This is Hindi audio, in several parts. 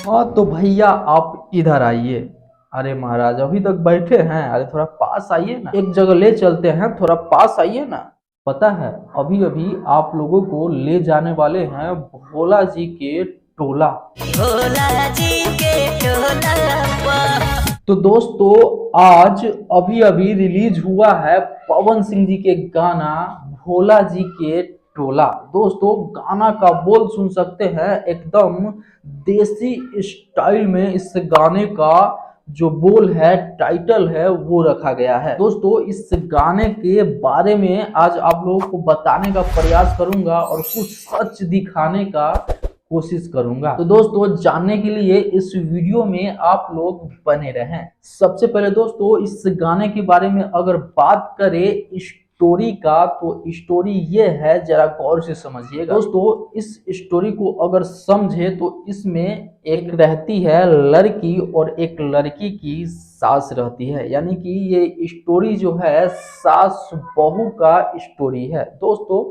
हाँ तो भैया आप इधर आइए। अरे महाराज अभी तक बैठे हैं, अरे थोड़ा पास आइए ना, एक जगह ले चलते हैं, थोड़ा पास आइए ना। पता है अभी अभी आप लोगों को ले जाने वाले हैं भोला जी के टोला। भोला जी के टोला। तो दोस्तों आज अभी अभी रिलीज हुआ है पवन सिंह जी के गाना भोला जी के टोला। दोस्तों गाना का बोल सुन सकते हैं, एकदम देसी स्टाइल में इस गाने का जो बोल है, टाइटल है, वो रखा गया है। दोस्तों इस गाने के बारे में आज आप लोगों को बताने का प्रयास करूंगा और कुछ सच दिखाने का कोशिश करूंगा। तो दोस्तों जानने के लिए इस वीडियो में आप लोग बने रहें। सबसे पहले दोस्तों इस गाने के बारे में अगर बात करें स्टोरी का, तो स्टोरी ये है, जरा गौर से समझिएगा। दोस्तों इस स्टोरी को अगर समझे तो इसमें एक रहती है लड़की और एक लड़की की सास रहती है, यानी कि ये स्टोरी जो है सास बहू का स्टोरी है। दोस्तों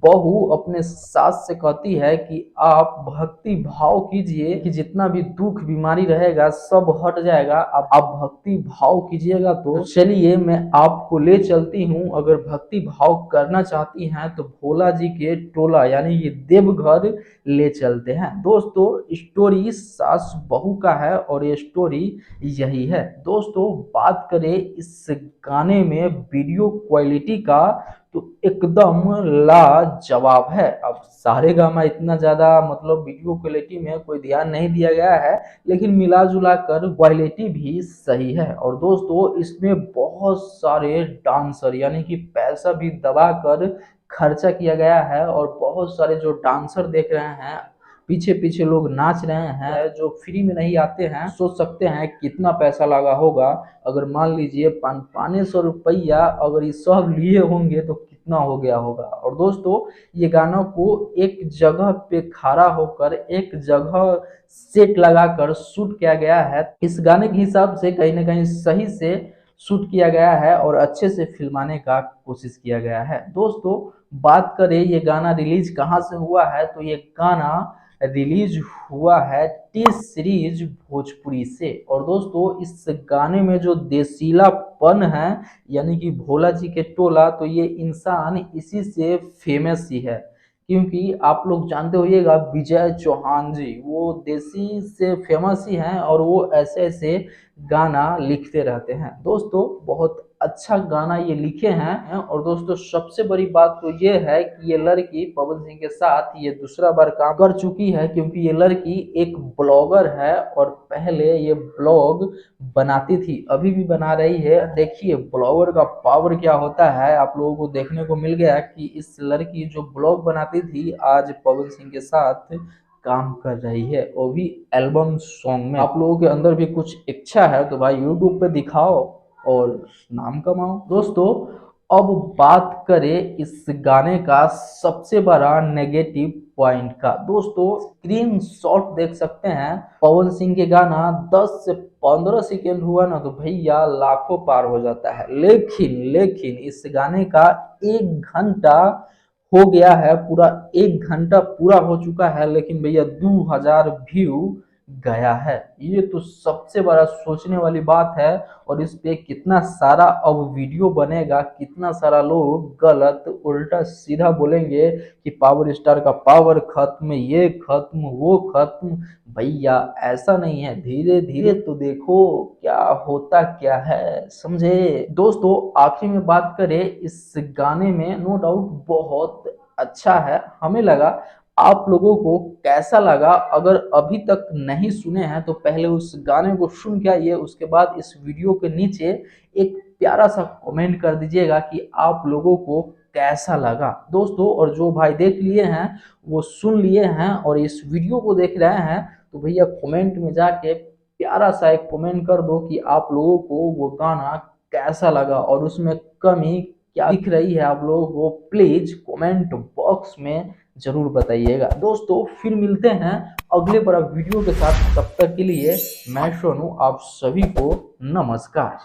बहू अपने सास से कहती है कि आप भक्ति भाव कीजिए कि जितना भी दुख बीमारी रहेगा सब हट जाएगा, आप भक्ति भाव कीजिएगा। तो चलिए मैं आपको ले चलती हूँ, अगर भक्ति भाव करना चाहती हैं तो भोला जी के टोला यानी ये देवघर ले चलते हैं। दोस्तों स्टोरी सास बहू का है और ये स्टोरी यही है। दोस्तों बात करें इस गाने में वीडियो क्वालिटी का, तो एकदम लाजवाब है। अब सारे गामा इतना ज्यादा मतलब वीडियो क्वालिटी में कोई ध्यान नहीं दिया गया है, लेकिन मिला जुला कर क्वालिटी भी सही है। और दोस्तों इसमें बहुत सारे डांसर यानी कि पैसा भी दबा कर खर्चा किया गया है, और बहुत सारे जो डांसर देख रहे हैं पीछे पीछे लोग नाच रहे हैं, जो फ्री में नहीं आते हैं। सोच सकते हैं कितना पैसा लगा होगा। अगर मान लीजिए 500 रुपया अगर ये सब लिए होंगे तो कितना हो गया होगा। और दोस्तों ये गाना को एक जगह पे खड़ा होकर एक जगह सेट लगाकर शूट किया गया है। इस गाने के हिसाब से कहीं ना कहीं सही से शूट किया गया है और अच्छे से फिल्माने का कोशिश किया गया है। दोस्तों बात करें ये गाना रिलीज कहाँ से हुआ है, तो ये गाना रिलीज हुआ है टी सीरीज भोजपुरी से। और दोस्तों इस गाने में जो देसीलापन है यानी कि भोला जी के टोला, तो ये इंसान इसी से फेमस ही है, क्योंकि आप लोग जानते होइएगा विजय चौहान जी वो देसी से फेमस ही हैं और वो ऐसे ऐसे गाना लिखते रहते हैं। दोस्तों बहुत अच्छा गाना ये लिखे हैं। और दोस्तों सबसे बड़ी बात तो ये है कि ये लड़की पवन सिंह के साथ ये दूसरा बार काम कर चुकी है, क्योंकि ये लड़की एक ब्लॉगर है और पहले ये ब्लॉग बनाती थी, अभी भी बना रही है। देखिए ब्लॉगर का पावर क्या होता है, आप लोगों को देखने को मिल गया कि इस लड़की जो ब्लॉग बनाती थी आज पवन सिंह के साथ काम कर रही है, वो भी एल्बम सॉन्ग में। आप लोगों के अंदर भी कुछ इच्छा है तो भाई यूट्यूब पे दिखाओ और नाम कमाओ। दोस्तों अब बात करें इस गाने का सबसे बड़ा नेगेटिव पॉइंट का। दोस्तों स्क्रीन शॉट देख सकते हैं, पवन सिंह के गाना 10 से 15 सेकेंड हुआ ना तो भैया लाखों पार हो जाता है। लेकिन इस गाने का 1 घंटा हो गया है, पूरा 1 घंटा पूरा हो चुका है, लेकिन भैया 2000 व्यू गया है। ये तो सबसे बड़ा सोचने वाली बात है। और इस पे कितना सारा अब वीडियो बनेगा, कितना सारा लोग गलत उल्टा सीधा बोलेंगे कि पावर स्टार का पावर खत्म, ये खत्म, वो खत्म। भैया ऐसा नहीं है, धीरे धीरे तो देखो क्या होता क्या है, समझे। दोस्तों आखिर में बात करें इस गाने में, नो डाउट बहुत अच्छा है, हमें लगा। आप लोगों को कैसा लगा? अगर अभी तक नहीं सुने हैं तो पहले उस गाने को सुन के आइए, उसके बाद इस वीडियो के नीचे एक प्यारा सा कमेंट कर दीजिएगा कि आप लोगों को कैसा लगा। दोस्तों और जो भाई देख लिए हैं वो सुन लिए हैं और इस वीडियो को देख रहे हैं, तो भैया कमेंट में जाके प्यारा सा एक कमेंट कर दो कि आप लोगों को वो गाना कैसा लगा और उसमें कमी क्या दिख रही है आप लोगों को। प्लीज कमेंट बॉक्स में जरूर बताइएगा। दोस्तों फिर मिलते हैं अगले बड़ा वीडियो के साथ, तब तक के लिए मैं सोनू, आप सभी को नमस्कार।